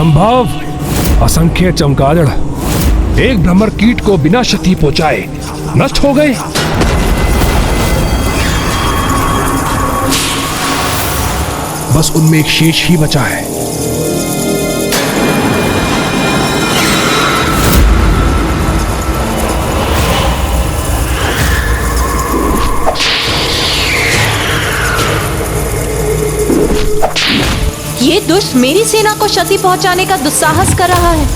असंभव। असंख्य चमगादड़ एक भ्रमर कीट को बिना क्षति पहुंचाए नष्ट हो गए। बस उनमें एक शेष ही बचा है। ये दुष्ट मेरी सेना को क्षति पहुंचाने का दुस्साहस कर रहा है।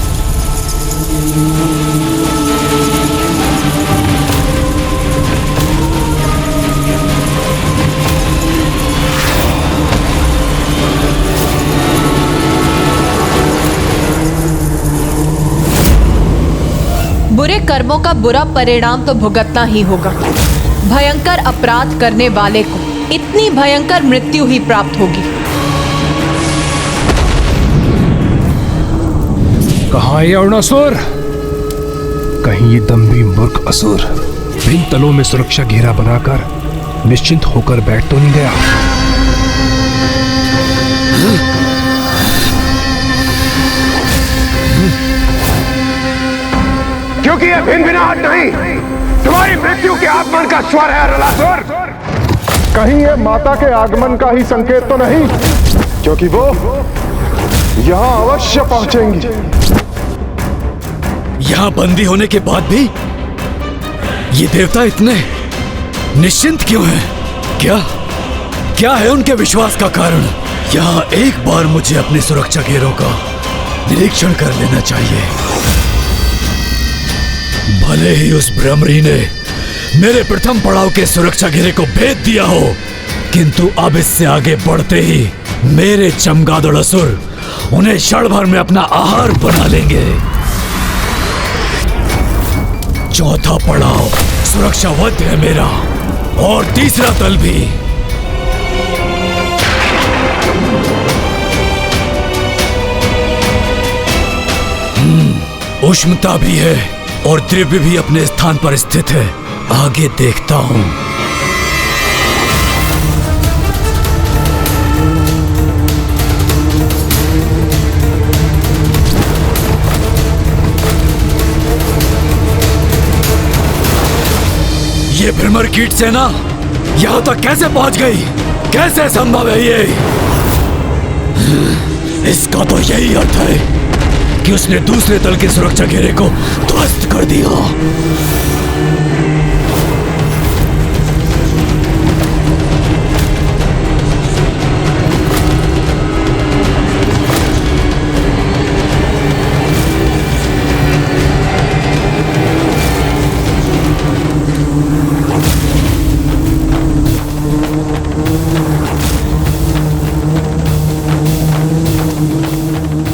बुरे कर्मों का बुरा परिणाम तो भुगतना ही होगा। भयंकर अपराध करने वाले को इतनी भयंकर मृत्यु ही प्राप्त होगी। कहाँ है अरुणासुर? कहीं ये दम्भी मूर्ख असुर भिन्न तलों में सुरक्षा घेरा बनाकर निश्चिंत होकर बैठ तो नहीं गया? क्योंकि ये भिन्न भिनाहट नहीं, तुम्हारी मृत्यु के आगमन का स्वर है अरुणासुर। कहीं ये माता के आगमन का ही संकेत तो नहीं, क्योंकि वो यहां अवश्य पहुंचेंगी। यहां बंदी होने के बाद भी ये देवता इतने निश्चिंत क्यों हैं? क्या है उनके विश्वास का कारण? यहां एक बार मुझे अपने सुरक्षा घेरों का निरीक्षण कर लेना चाहिए। भले ही उस भ्रमरी ने मेरे प्रथम पड़ाव के सुरक्षा घेरे को भेद दिया हो, किंतु अब इससे आगे बढ़ते ही मेरे चमगादड़ असुर उन्हें क्षण भर में अपना आहार बना लेंगे। चौथा पड़ाव सुरक्षावद्ध है मेरा, और तीसरा तल भी। उष्णता भी है और द्रव्य भी अपने स्थान पर स्थित है। आगे देखता हूं। ये भ्रमर कीट सेना यहां तक कैसे पहुंच गई? कैसे संभव है ये? इसका तो यही अर्थ है कि उसने दूसरे दल के सुरक्षा घेरे को ध्वस्त कर दिया।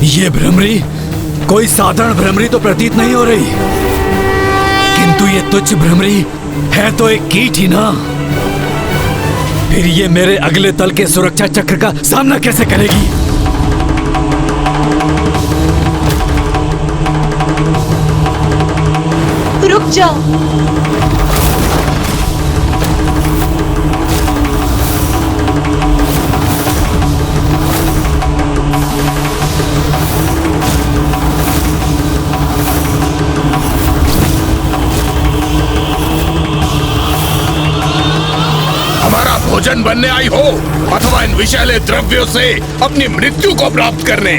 ये भ्रमरी कोई साधारण भ्रमरी तो प्रतीत नहीं हो रही, किंतु ये तुच्छ भ्रमरी है तो एक कीट ही ना। फिर ये मेरे अगले तल के सुरक्षा चक्र का सामना कैसे करेगी? रुक जाओ। भोजन बनने आई हो अथवा इन विषैले द्रव्यों से अपनी मृत्यु को प्राप्त करने।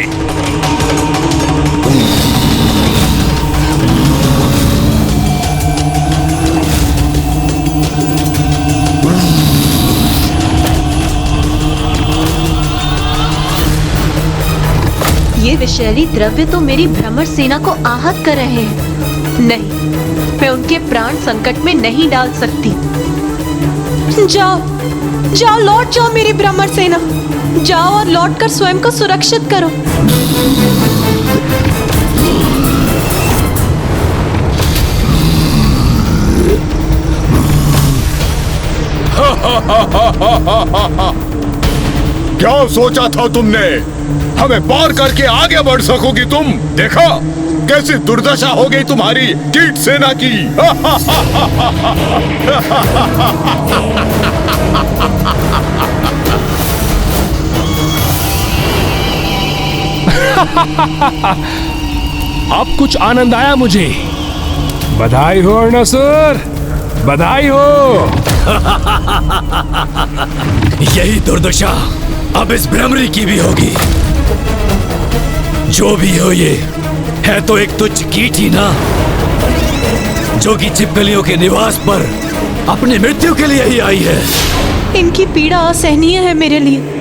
ये विषैली द्रव्य तो मेरी भ्रमर सेना को आहत कर रहे हैं। नहीं, मैं उनके प्राण संकट में नहीं डाल सकती। जाओ, लौट जाओ मेरी भ्रमर सेना। जाओ और लौटकर स्वयं को सुरक्षित करो। क्या सोचा था तुमने? हमें पार करके आगे बढ़ सकोगी तुम? देखा कैसी दुर्दशा हो गई तुम्हारी कीट सेना की। अब कुछ आनंद आया मुझे। बधाई हो अरुणासुर, बधाई हो। यही दुर्दशा अब इस भ्रमरी की भी होगी। जो भी हो, ये है तो एक तुच्छ कीट ही ना, जो कि छिपकलियों के निवास पर अपनी मृत्यु के लिए ही आई है। इनकी पीड़ा असहनीय है मेरे लिए।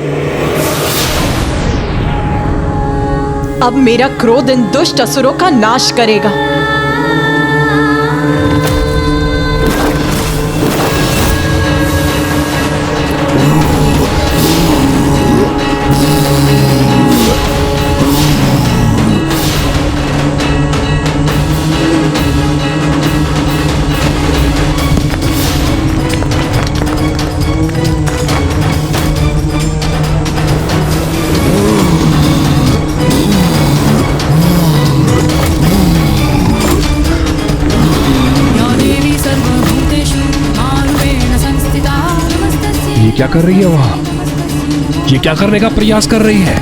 अब मेरा क्रोध इन दुष्ट असुरों का नाश करेगा। ये क्या कर रही है वहां? ये क्या करने का प्रयास कर रही है?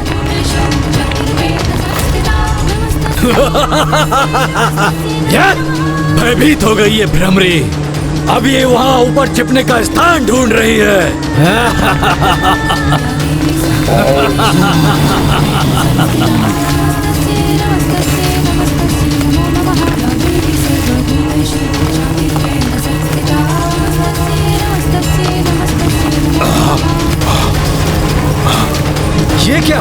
भयभीत हो गई है भ्रमरी। अब ये वहां ऊपर छिपने का स्थान ढूंढ रही है। ये क्या?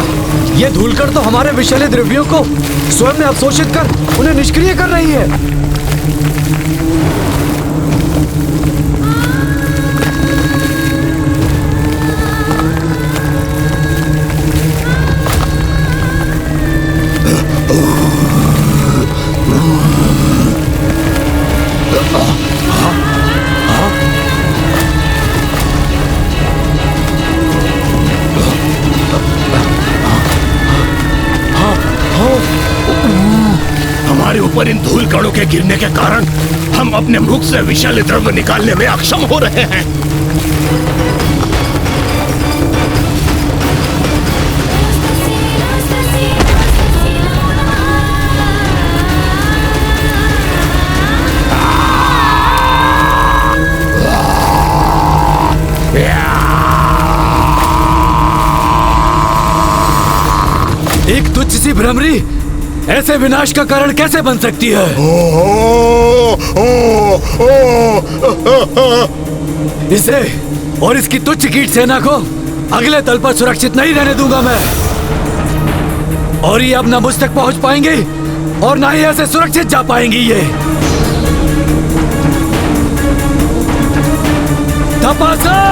ये धूलकण तो हमारे विषैले द्रव्यों को स्वयं में अवशोषित कर उन्हें निष्क्रिय कर रही है। हमारे ऊपर इन धूल कणों के गिरने के कारण हम अपने मुख से विषैले द्रव्य निकालने में अक्षम हो रहे हैं। एक तुच्छ सी भ्रमरी ऐसे विनाश का कारण कैसे बन सकती है? इसे और इसकी तुच्छ कीट सेना को अगले तल पर सुरक्षित नहीं रहने दूंगा मैं। और ये अब ना मुझ तक पहुंच पाएंगे और ना ही ऐसे सुरक्षित जा पाएंगी ये। तपासर!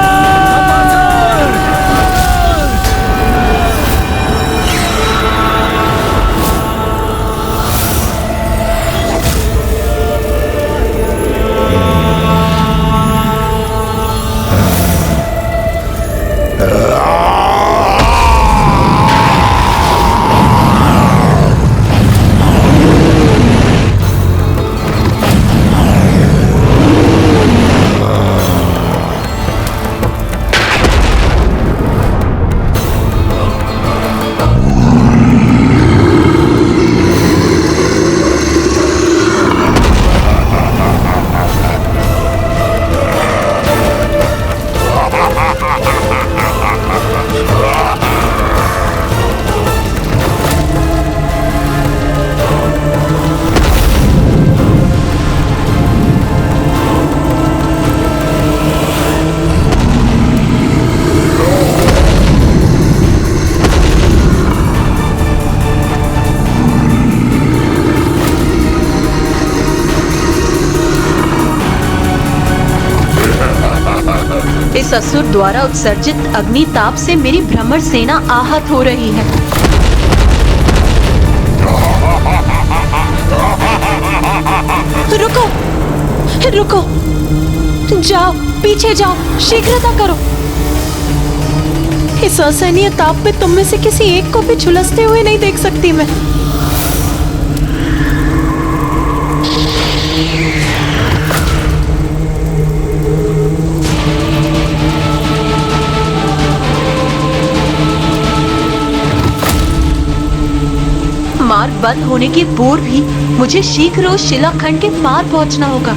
इस असुर द्वारा उत्सर्जित अग्नि ताप से मेरी भ्रमर सेना आहत हो रही है। रुको, रुको, जाओ, पीछे जाओ, शीघ्रता करो। इस असहनीय ताप में तुम में से किसी एक को भी झुलसते हुए नहीं देख सकती मैं। बंद होने के पूर्व ही मुझे शीघ्र उस शिलाखंड के पार पहुंचना होगा।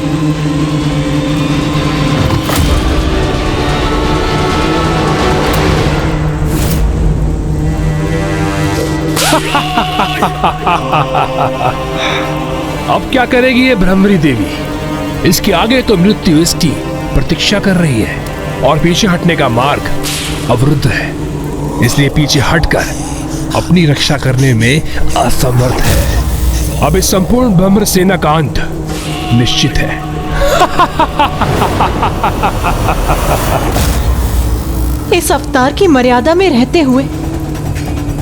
अब क्या करेगी ये भ्रमरी देवी? इसके आगे तो मृत्यु इसकी प्रतीक्षा कर रही है और पीछे हटने का मार्ग अवरुद्ध है, इसलिए पीछे हटकर अपनी रक्षा करने में असमर्थ है। अब इस संपूर्ण भ्रमर सेना का अंत निश्चित है। इस अवतार की मर्यादा में रहते हुए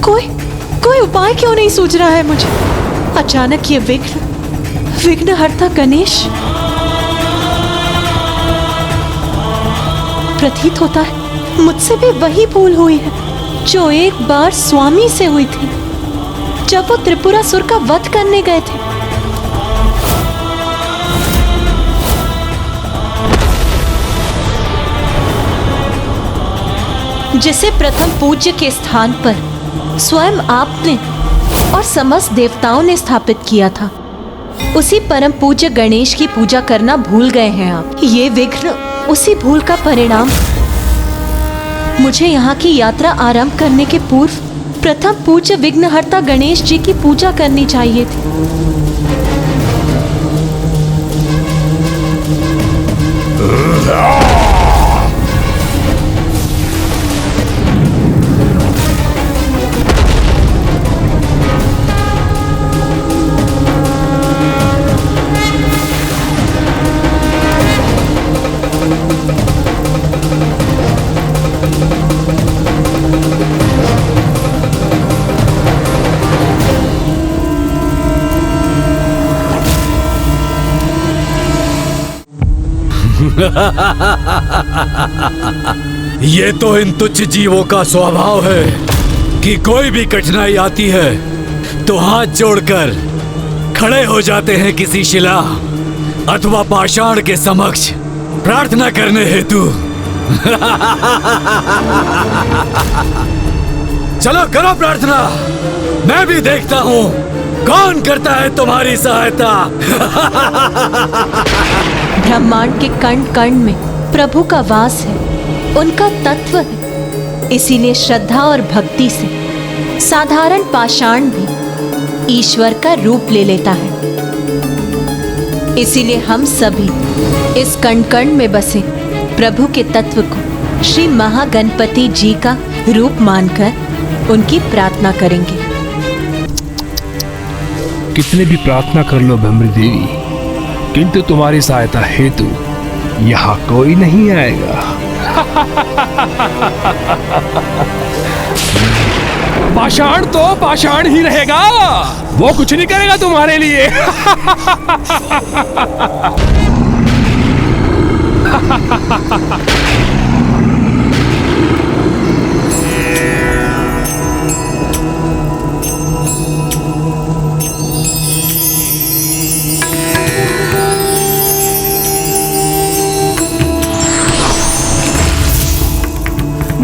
कोई उपाय क्यों नहीं सूझ रहा है मुझे? अचानक ये विघ्नहर्ता गणेश प्रतीत होता है मुझसे भी वही भूल हुई है जो एक बार स्वामी से हुई थी जब वो त्रिपुरासुर का वध करने गए थे। जिसे प्रथम पूज्य के स्थान पर स्वयं आपने और समस्त देवताओं ने स्थापित किया था, उसी परम पूज्य गणेश की पूजा करना भूल गए हैं आप। ये विघ्न उसी भूल का परिणाम। मुझे यहाँ की यात्रा आरंभ करने के पूर्व प्रथम पूज्य विघ्नहर्ता गणेश जी की पूजा करनी चाहिए थी। ये तो इन तुच्छ जीवों का स्वभाव है कि कोई भी कठिनाई आती है तो हाथ जोड़कर खड़े हो जाते हैं किसी शिला अथवा पाषाण के समक्ष प्रार्थना करने हेतु। चलो करो प्रार्थना, मैं भी देखता हूँ कौन करता है तुम्हारी सहायता। ब्रह्मांड के कण कण में प्रभु का वास है, उनका तत्व है। इसीलिए श्रद्धा और भक्ति से साधारण पाषाण भी ईश्वर का रूप ले लेता है। इसीलिए हम सभी इस कण कण में बसे प्रभु के तत्व को श्री महागणपति जी का रूप मानकर उनकी प्रार्थना करेंगे। कितने भी प्रार्थना कर लो भ्रमरी देवी, किंतु तुम्हारी सहायता हेतु यहाँ कोई नहीं आएगा। पाषाण तो पाषाण ही रहेगा, वो कुछ नहीं करेगा तुम्हारे लिए।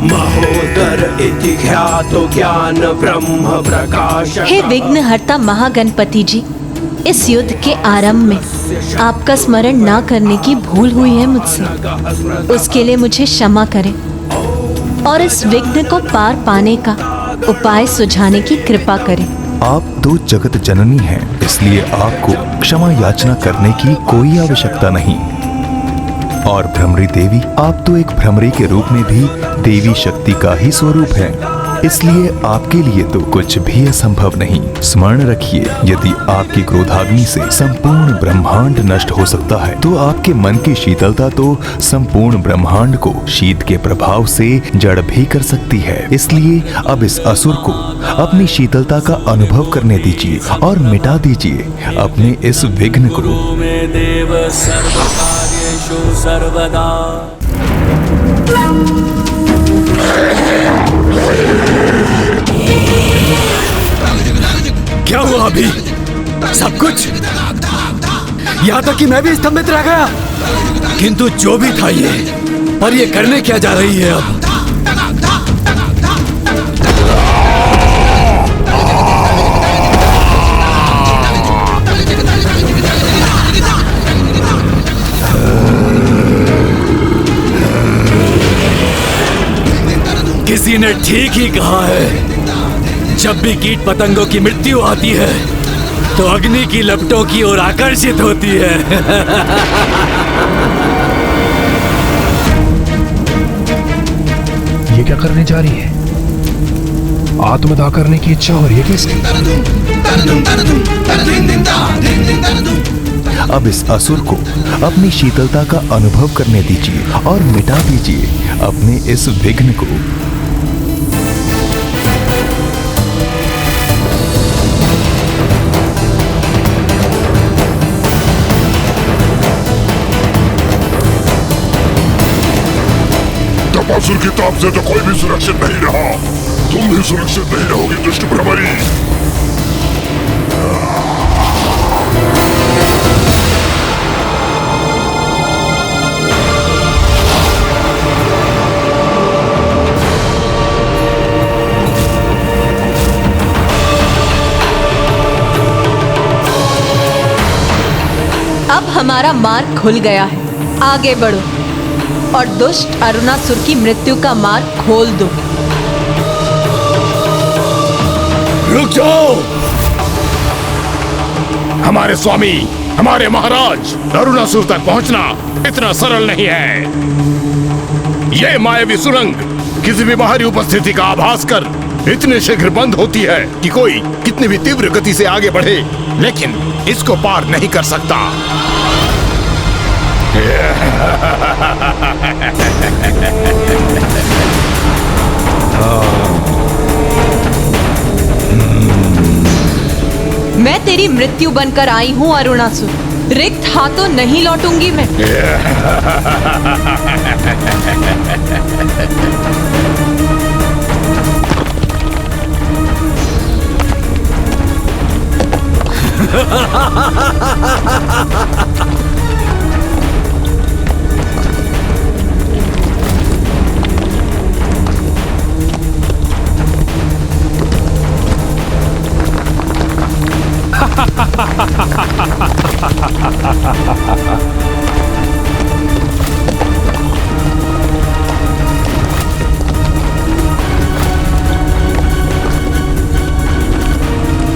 महोदर इति ख्यातो ज्ञान ब्रह्म प्रकाश। हे विघ्नहर्ता महागणपति जी, इस युद्ध के आरंभ में आपका स्मरण ना करने की भूल हुई है मुझसे, उसके लिए मुझे क्षमा करें और इस विघ्न को पार पाने का उपाय सुझाने की कृपा करें। आप तो जगत जननी हैं, इसलिए आपको क्षमा याचना करने की कोई आवश्यकता नहीं। और भ्रमरी देवी, आप तो एक भ्रमरी के रूप में भी देवी शक्ति का ही स्वरूप है, इसलिए आपके लिए तो कुछ भी असंभव नहीं। स्मरण रखिए, यदि आपकी क्रोधाग्नि से संपूर्ण ब्रह्मांड नष्ट हो सकता है, तो आपके मन की शीतलता तो संपूर्ण ब्रह्मांड को शीत के प्रभाव से जड़ भी कर सकती है। इसलिए अब इस असुर को अपनी शीतलता का अनुभव करने दीजिए और मिटा दीजिए अपने इस विघ्न को। देव सर्वकार्येषु सर्वदा। क्या हुआ अभी? सब कुछ? यहाँ तक कि मैं भी स्तंभित रह गया। किंतु जो भी था ये, पर ये करने क्या जा रही है अब? ने ठीक ही कहा है। जब भी कीट पतंगों की मृत्यु आती है तो अग्नि की लपटों की ओर आकर्षित होती है। ये क्या करने जा रही है? आत्मदाह करने की इच्छा हो रही है किसकी? अब इस असुर को अपनी शीतलता का अनुभव करने दीजिए और मिटा दीजिए अपने इस विघ्न को। तपासुर की ताप से तो कोई भी सुरक्षित नहीं रहा। तुम भी सुरक्षित नहीं रहोगी दुष्ट भ्रमरी। अब हमारा मार्ग खुल गया है, आगे बढ़ो और दुष्ट अरुणासुर की मृत्यु का मार्ग खोल दो। रुक जाओ! हमारे स्वामी, हमारे महाराज, अरुणासुर तक पहुंचना इतना सरल नहीं है। ये मायावी सुरंग किसी भी बाहरी उपस्थिति का आभास कर इतने शीघ्र बंद होती है कि कोई कितनी भी तीव्र गति से आगे बढ़े लेकिन इसको पार नहीं कर सकता। मैं तेरी मृत्यु बनकर आई हूँ अरुणासुर, रिक्त हाथों नहीं लौटूंगी मैं।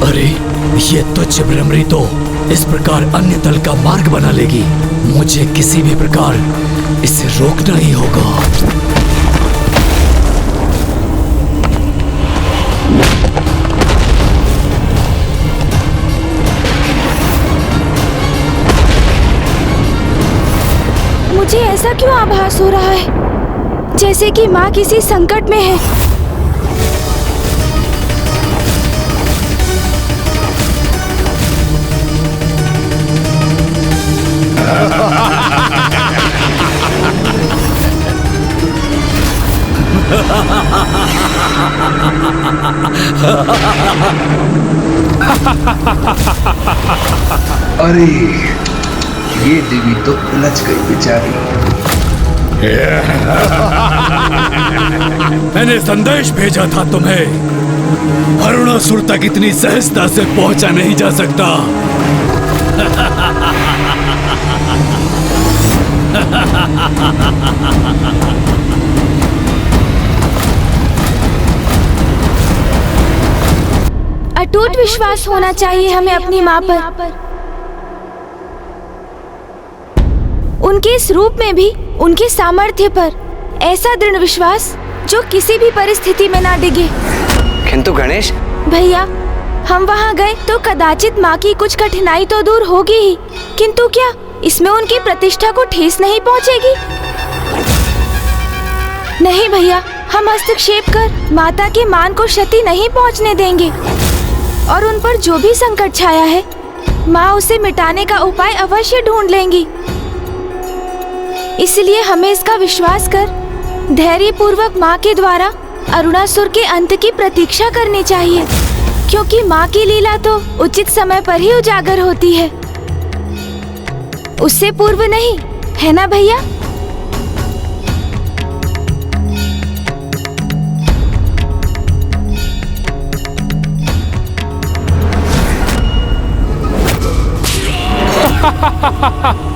अरे ये तुच्छ भ्रमरी तो इस प्रकार अन्य दल का मार्ग बना लेगी। मुझे किसी भी प्रकार इसे रोकना ही होगा। मुझे ऐसा क्यों आभास हो रहा है जैसे कि माँ किसी संकट में है। अरे ये देवी तो उलझ गई बेचारी। मैंने संदेश भेजा था तुम्हें। अरुणासुर तक इतनी सहजता से पहुंचा नहीं जा सकता। अटूट विश्वास होना चाहिए हमें अपनी माँ पर। उनके इस रूप में भी उनके सामर्थ्य पर ऐसा दृढ़ विश्वास जो किसी भी परिस्थिति में ना डिगे। किंतु गणेश भैया, हम वहाँ गए तो कदाचित माँ की कुछ कठिनाई तो दूर होगी ही, किंतु क्या इसमें उनकी प्रतिष्ठा को ठेस नहीं पहुँचेगी? नहीं भैया, हम हस्तक्षेप कर माता के मान को क्षति नहीं पहुँचने देंगे और उन पर जो भी संकट छाया है माँ उसे मिटाने का उपाय अवश्य ढूंढ लेंगी। इसलिए हमें इसका विश्वास कर धैर्य पूर्वक माँ के द्वारा अरुणासुर के अंत की प्रतीक्षा करनी चाहिए, क्योंकि माँ की लीला तो उचित समय पर ही उजागर होती है, उससे पूर्व नहीं, है ना भैया?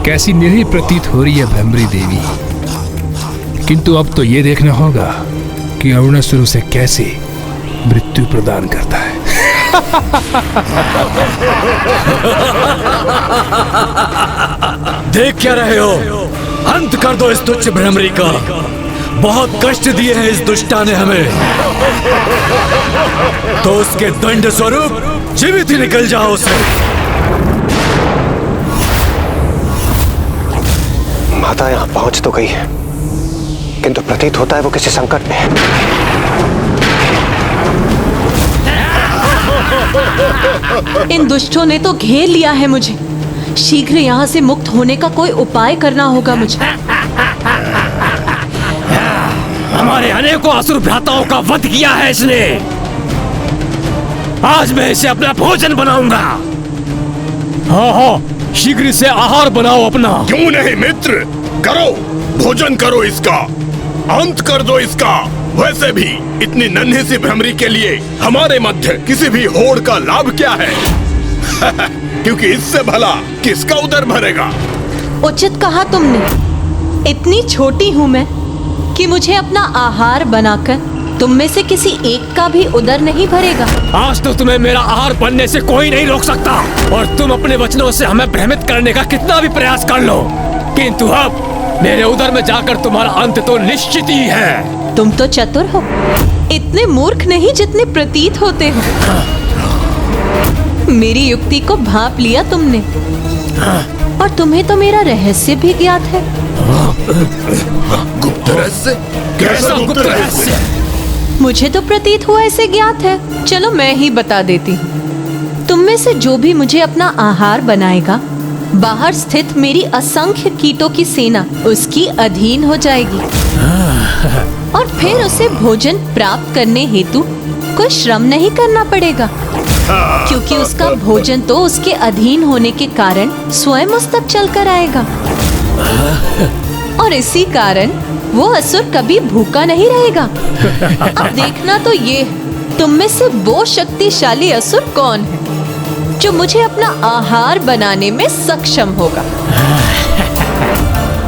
कैसी निरीह प्रतीत हो रही है भ्रमरी देवी, किंतु अब तो ये देखना होगा कि अरुणासुर उसे कैसे मृत्यु प्रदान करता है। देख क्या रहे हो? अंत कर दो इस तुच्छ भ्रमरी का। बहुत कष्ट दिए हैं इस दुष्टा ने हमें, तो उसके दंड स्वरूप जीवित ही निकल जाओ उसे। माता यहाँ पहुंच तो गई है, किंतु प्रतीत होता है वो किसी संकट में है। इन दुष्टों ने तो घेर लिया है मुझे। शीघ्र यहाँ से मुक्त होने का कोई उपाय करना होगा मुझे। हमारे अनेकों असुर भ्राताओं का वध किया है इसने। आज मैं इसे अपना भोजन बनाऊंगा। हाँ हाँ, शीघ्र से आहार बनाओ अपना। क्यों नहीं मित्र, करो, भोजन करो इसका, अंत कर दो इसका। वैसे भी इतनी नन्ही सी भ्रमरी के लिए हमारे मध्य किसी भी होड़ का लाभ क्या है? क्योंकि इससे भला किसका उदर भरेगा? उचित कहा तुमने। इतनी छोटी हूँ मैं कि मुझे अपना आहार बनाकर तुम में से किसी एक का भी उदर नहीं भरेगा। आज तो तुम्हें मेरा आहार बनने से कोई नहीं रोक सकता, और तुम अपने वचनों से हमें भ्रमित करने का कितना भी प्रयास कर लो, किंतु अब मेरे उदर में जाकर तुम्हारा अंत तो निश्चित ही है। तुम तो चतुर हो, इतने मूर्ख नहीं जितने प्रतीत होते हो। मेरी युक्ति को भांप लिया तुमने, और तुम्हें तो मेरा रहस्य भी ज्ञात है। गुप्त रहस्य? कैसा गुप्त रहस्य? मुझे तो प्रतीत हुआ ऐसे ज्ञात है। चलो मैं ही बता देती हूँ। तुम में से जो भी मुझे अपना आहार बनाएगा, बाहर स्थित मेरी असंख्य कीटों की सेना उसकी अधीन हो जाएगी, और फिर उसे भोजन प्राप्त करने हेतु कोई श्रम नहीं करना पड़ेगा, क्योंकि उसका भोजन तो उसके अधीन होने के कारण स्वयं उस तक चलकर आएगा। और इसी कारण वो असुर कभी भूखा नहीं रहेगा। अब देखना तो ये, तुम में से वो शक्तिशाली असुर कौन है जो मुझे अपना आहार बनाने में सक्षम होगा।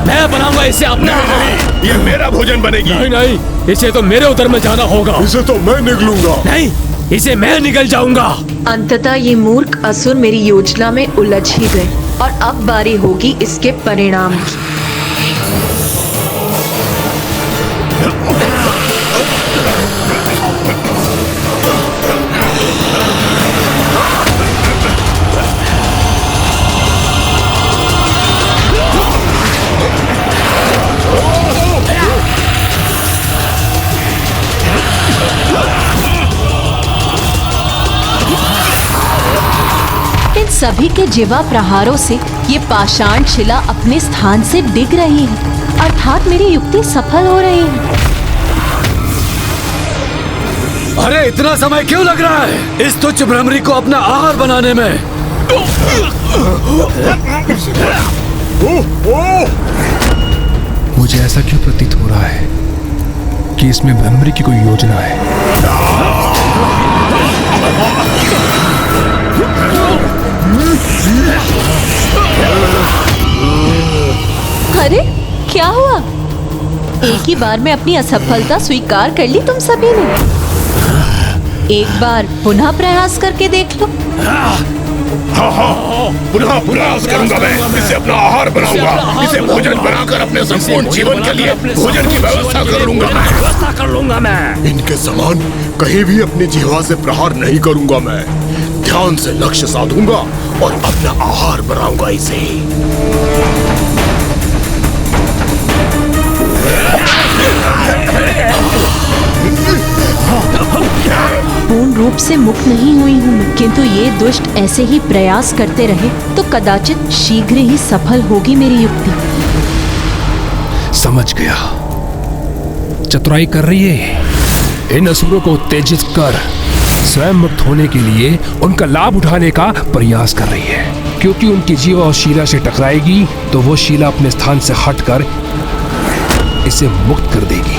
मैं बनाऊंगा इसे अपना। नहीं, ये मेरा भोजन बनेगी। नहीं नहीं, इसे तो मेरे उदर में जाना होगा। इसे तो मैं निगलूंगा। नहीं, इसे मैं निगल जाऊंगा। अंततः ये मूर्ख असुर मेरी योजना में उलझ ही गए, और अब बारी होगी इसके परिणाम की। सभी के जीवा प्रहारों से ये पाषाण शिला अपने स्थान से डिग रही है, अर्थात मेरी युक्ति सफल हो रही है। अरे इतना समय क्यों लग रहा है इस तुच्छ भ्रमरी को अपना आहार बनाने में? मुझे ऐसा क्यों प्रतीत हो रहा है कि इसमें भ्रमरी की कोई योजना है? अरे क्या हुआ? एक ही बार में अपनी असफलता स्वीकार कर ली तुम सभी ने। एक बार पुनः प्रयास करके देख लो। हाँ, पुनः प्रयास करूंगा मैं। इसे अपना आहार बनाऊंगा, इसे भोजन बनाकर अपने संपूर्ण जीवन के लिए भोजन की व्यवस्था कर लूंगा मैं। इनके समान कहीं भी अपनी जिह्वा से प्रहार नहीं करूंगा मैं। ध्यान से लक्ष्य साधूंगा और अपना आहार बनाऊंगा इसे। पूर्ण रूप से मुक्त नहीं हुई हूँ मैं, किंतु ये दुष्ट ऐसे ही प्रयास करते रहे तो कदाचित शीघ्र ही सफल होगी मेरी युक्ति। समझ गया, चतुराई कर रही है। इन असुरों को उत्तेजित कर स्वयं मुक्त होने के लिए उनका लाभ उठाने का प्रयास कर रही है, क्योंकि उनकी जीवा और शीला से टकराएगी तो वो शीला अपने स्थान से हटकर इसे मुक्त कर देगी।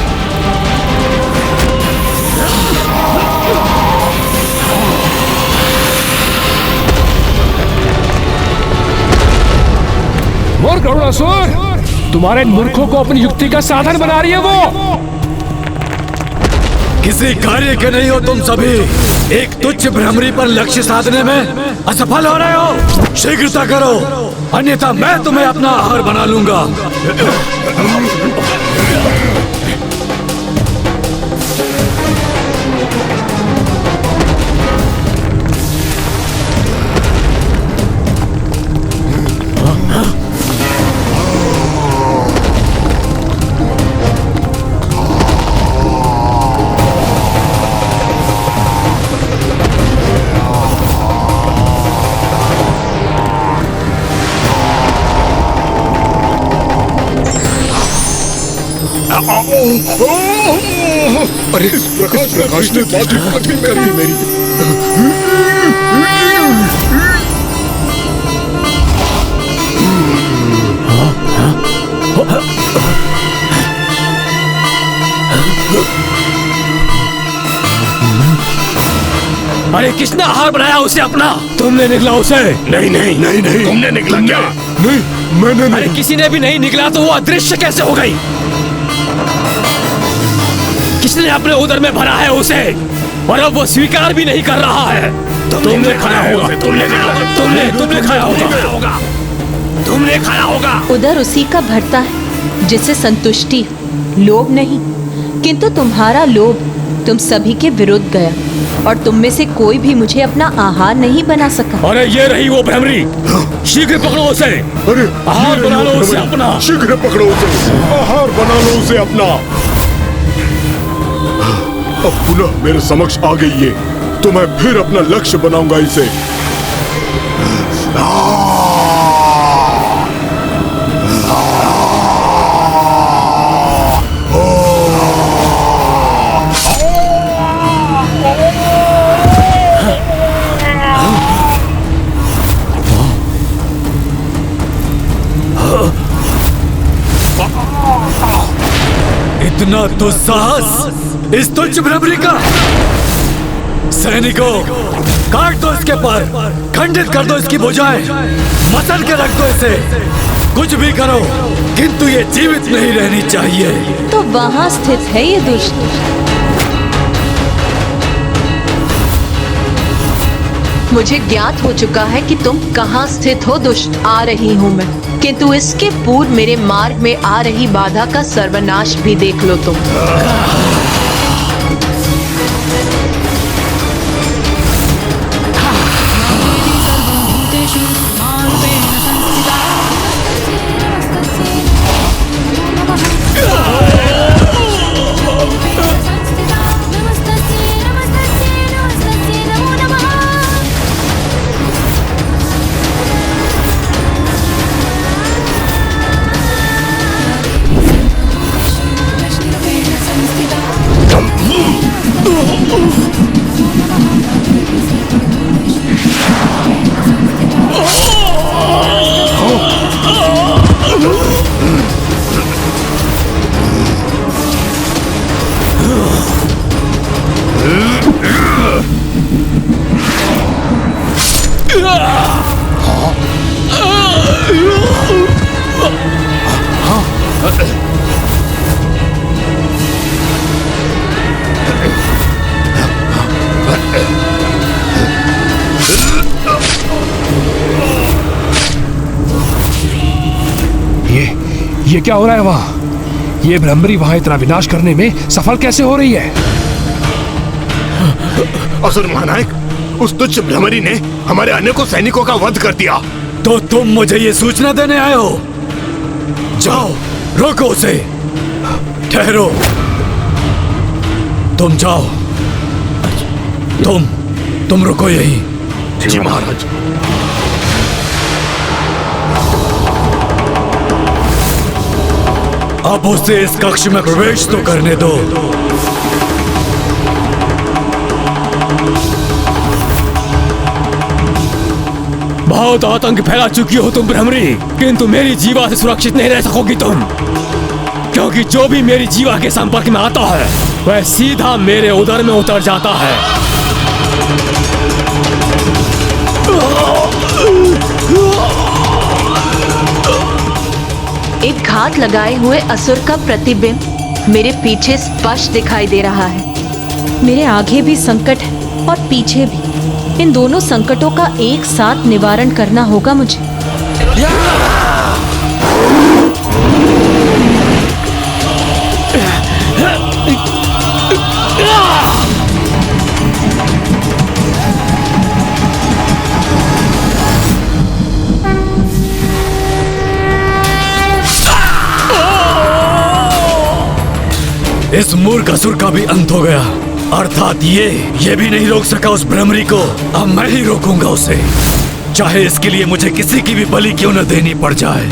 मूर्ख अरुणासुर, तुम्हारे मूर्खों को अपनी युक्ति का साधन बना रही है वो। किसी कार्य के नहीं हो तुम सभी। एक तुच्छ भ्रमरी पर लक्ष्य साधने में असफल हो रहे हो। शीघ्रता करो, अन्यथा मैं तुम्हें अपना आहार बना लूंगा। अरे इस प्रकाश ने बात कठिन कर दी मेरी। अरे किसने आहार बनाया उसे अपना? तुमने निकला उसे? नहीं नहीं नहीं नहीं, तुमने निकला क्या? नहीं मैंने नहीं। अरे किसी ने भी नहीं निकला तो वो अदृश्य कैसे हो गई? किसने अपने उदर में भरा है उसे और अब वो स्वीकार भी नहीं कर रहा है? तुमने खाया होगा, तुमने खाया होगा, तुमने खाया होगा। उदर उसी का भरता है जिसे संतुष्टि, लोभ नहीं। किंतु तुम्हारा लोभ तुम सभी के विरुद्ध गया और तुम में से कोई भी मुझे अपना आहार नहीं बना सका। अरे ये रही वो भ्रमरी, शीघ्र पकड़ो उसे। अरे आहार बना लो उसे अपना। शीघ्र पकड़ो उसे, आहार बना लो उसे अपना। अब पुनः मेरे समक्ष आ गई है तो मैं फिर अपना लक्ष्य बनाऊंगा इसे। इतना दुस्साहस इस तुच्छ भ्रमरी का। सैनिकों, काट दो इसके पर, खंडित कर दो इसकी भुजाएं, मसल के रख दो इसे। कुछ भी करो किंतु ये जीवित नहीं रहनी चाहिए। तो वहां स्थित है ये दुष्ट। मुझे ज्ञात हो चुका है कि तुम कहाँ स्थित हो दुष्ट। आ रही हूँ मैं, किंतु इसके पूर्व मेरे मार्ग में आ रही बाधा का सर्वनाश भी देख लो तुम। ये क्या हो रहा है वहां? ये भ्रमरी वहां इतना विनाश करने में सफल कैसे हो रही है? असुर महानायक, उस तुच्छ भ्रमरी ने हमारे अनेकों सैनिकों का वध कर दिया। तो तुम मुझे ये सूचना देने आए हो? जाओ, रोको उसे। ठहरो, तुम जाओ। तुम रुको यहीं। जी महाराज। अब उसे इस कक्ष में प्रवेश तो करने दो। बहुत आतंक फैला चुकी हो तुम भ्रमरी, किंतु मेरी जीवा से सुरक्षित नहीं रह सकोगी तुम, क्योंकि जो भी मेरी जीवा के संपर्क में आता है वह सीधा मेरे उदर में उतर जाता है। एक घात लगाए हुए असुर का प्रतिबिंब मेरे पीछे स्पष्ट दिखाई दे रहा है। मेरे आगे भी संकट है और पीछे भी। इन दोनों संकटों का एक साथ निवारण करना होगा मुझे। इस मूर्ख असुर का भी अंत हो गया। अर्थात ये भी नहीं रोक सका उस भ्रमरी को। अब मैं ही रोकूंगा उसे, चाहे इसके लिए मुझे किसी की भी बलि क्यों न देनी पड़ जाए।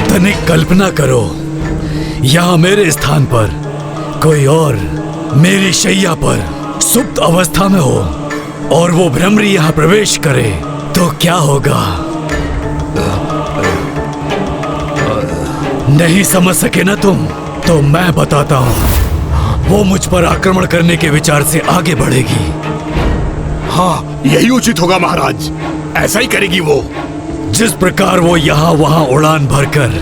तनिक कल्पना करो, यहाँ मेरे स्थान पर कोई और मेरी शैया पर सुप्त अवस्था में हो और वो भ्रमरी यहाँ प्रवेश करे तो क्या होगा? नहीं समझ सके ना तुम? तो मैं बताता हूँ। वो मुझ पर आक्रमण करने के विचार से आगे बढ़ेगी। हाँ, यही उचित होगा महाराज। ऐसा ही करेगी वो। जिस प्रकार वो यहाँ वहाँ उड़ान भरकर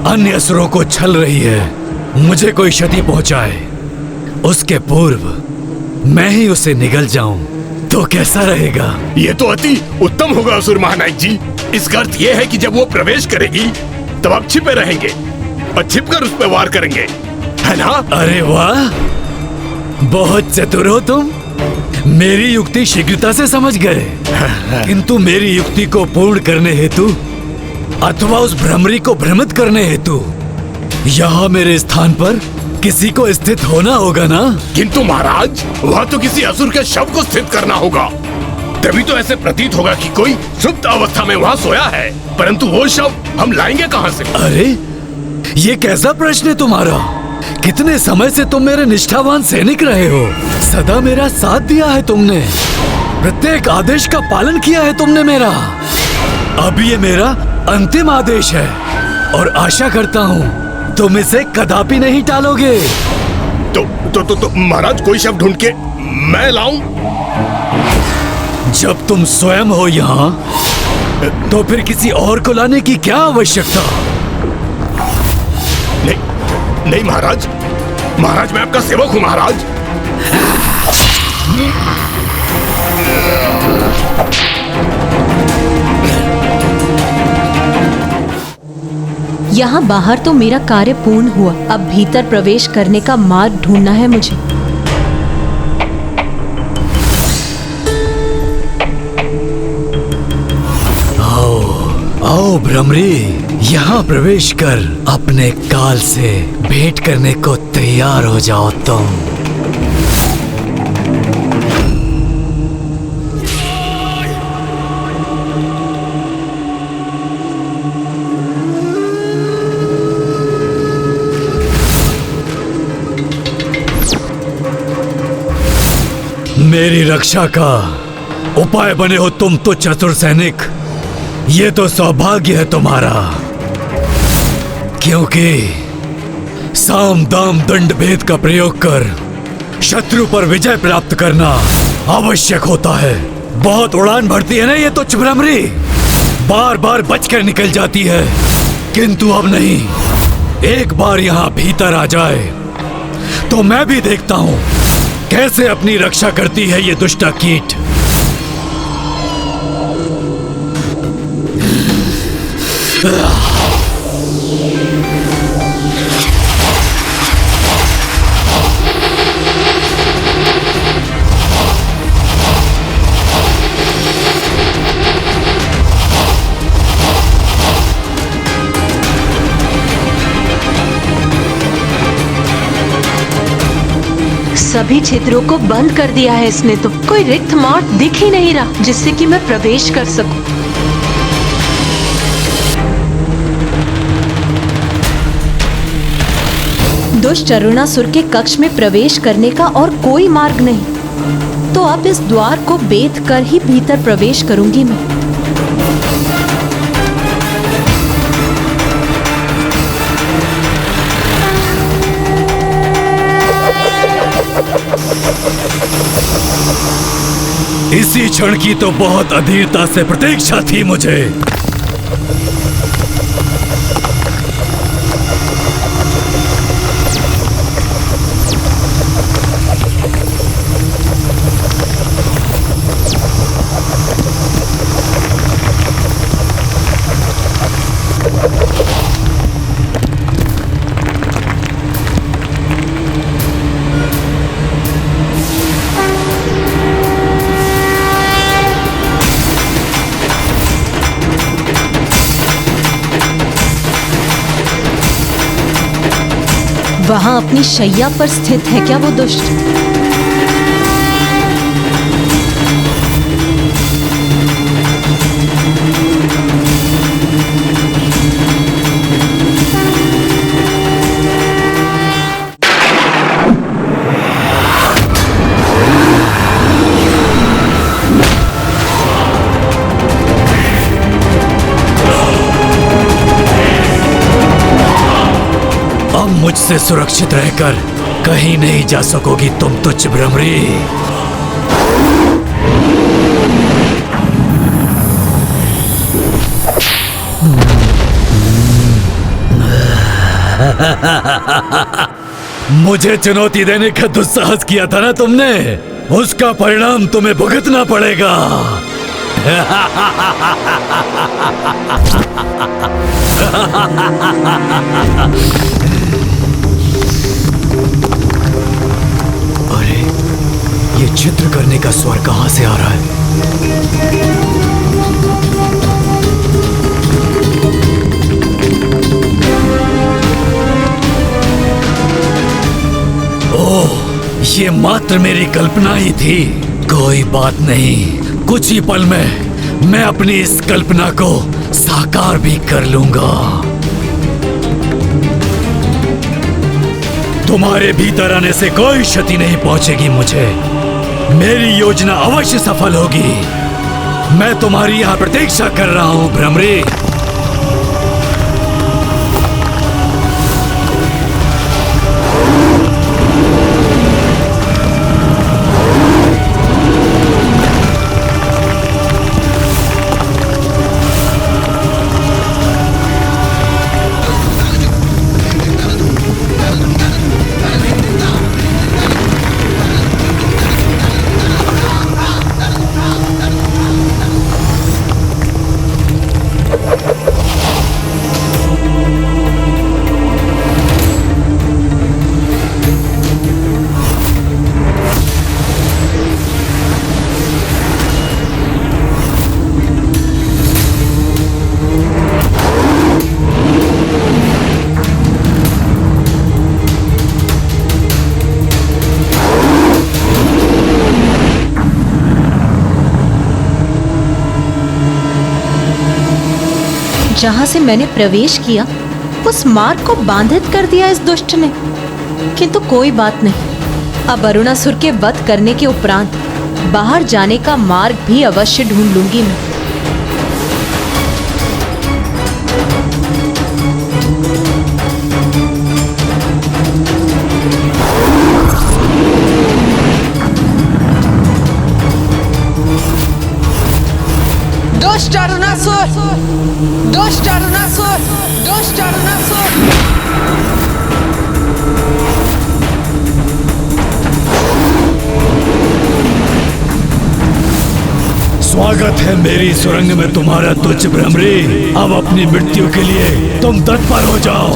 अन्य असुरों को छल रही है, मुझे कोई क्षति पहुंचाए उसके पूर्व मैं ही उसे निगल जाऊं तो कैसा रहेगा? ये तो अति उत्तम होगा असुर महानायक जी। इसका अर्थ ये है कि जब वो प्रवेश करेगी तब आप छिपे रहेंगे और छिपकर उस पर वार करेंगे, है ना? अरे वाह, बहुत चतुर हो तुम। मेरी युक्ति शीघ्रता से समझ गए। किंतु मेरी युक्ति को पूर्ण करने हेतु अथवा उस भ्रमरी को भ्रमित करने हेतु यहाँ मेरे स्थान पर किसी को स्थित होना होगा ना? किंतु महाराज, वहाँ तो किसी असुर के शव को स्थित करना होगा। तभी तो ऐसे प्रतीत होगा कि कोई सुप्त अवस्था में वहाँ सोया है। परंतु वो शव हम लाएंगे कहाँ से? अरे, ये कैसा प्रश्न है तुम्हारा? कितने समय से तुम मेरे निष्ठावान सैनिक रहे हो। सदा मेरा साथ दिया है तुमने, प्रत्येक आदेश का पालन किया है तुमने मेरा। अब ये मेरा अंतिम आदेश है और आशा करता हूँ तुम इसे कदापि नहीं टालोगे। तो महाराज, कोई शव ढूंढ के मैं लाऊं? जब तुम स्वयं हो यहाँ तो फिर किसी और को लाने की क्या आवश्यकता? नहीं महाराज, मैं आपका सेवक हूँ महाराज। यहाँ बाहर तो मेरा कार्य पूर्ण हुआ। अब भीतर प्रवेश करने का मार्ग ढूंढना है मुझे। आओ भ्रमरी, यहाँ प्रवेश कर अपने काल से भेंट करने को तैयार हो जाओ तुम। मेरी रक्षा का उपाय बने हो तुम तो चतुर सैनिक। ये तो सौभाग्य है तुम्हारा, क्योंकि साम दाम दंड भेद का प्रयोग कर शत्रु पर विजय प्राप्त करना आवश्यक होता है। बहुत उड़ान भरती है ना ये तुच्छ भ्रमरी, बार बार बचकर निकल जाती है। किंतु अब नहीं, एक बार यहाँ भीतर आ जाए तो मैं भी देखता हूँ कैसे अपनी रक्षा करती है ये दुष्टा कीट। सभी क्षेत्रों को बंद कर दिया है इसने तो। कोई रिक्त मार्ग दिख ही नहीं रहा जिससे कि मैं प्रवेश कर सकूं। दुष्ट अरुणासुर के कक्ष में प्रवेश करने का और कोई मार्ग नहीं, तो अब इस द्वार को बेध कर ही भीतर प्रवेश करूंगी मैं। इसी क्षण की तो बहुत अधीरता से प्रतीक्षा थी मुझे। वहां अपनी शैया पर स्थित है क्या वो दुष्ट? मुझसे सुरक्षित रहकर कहीं नहीं जा सकोगी तुम तुच्छ भ्रमरी। मुझे चुनौती देने का दुस्साहस किया था ना तुमने, उसका परिणाम तुम्हें भुगतना पड़ेगा। अरे, ये चित्र करने का स्वर कहां से आ रहा है? ओह, ये मात्र मेरी कल्पना ही थी। कोई बात नहीं, कुछ ही पल में मैं अपनी इस कल्पना को साकार भी कर लूंगा। तुम्हारे भीतर आने से कोई क्षति नहीं पहुंचेगी मुझे। मेरी योजना अवश्य सफल होगी। मैं तुम्हारी यहां प्रतीक्षा कर रहा हूं भ्रमरी। जहां से मैंने प्रवेश किया उस मार्ग को बाधित कर दिया इस दुष्ट ने। किंतु कोई बात नहीं, अब अरुणासुर के वध करने के उपरांत बाहर जाने का मार्ग भी अवश्य ढूंढ लूंगी मैं। दुष्ट अरुणासुर! दुष्ट अरुणासुर! दुष्ट अरुणासुर! स्वागत है मेरी सुरंग में तुम्हारा तुच्छ भ्रमरी। अब अपनी मृत्यु के लिए तुम तत्पर हो जाओ।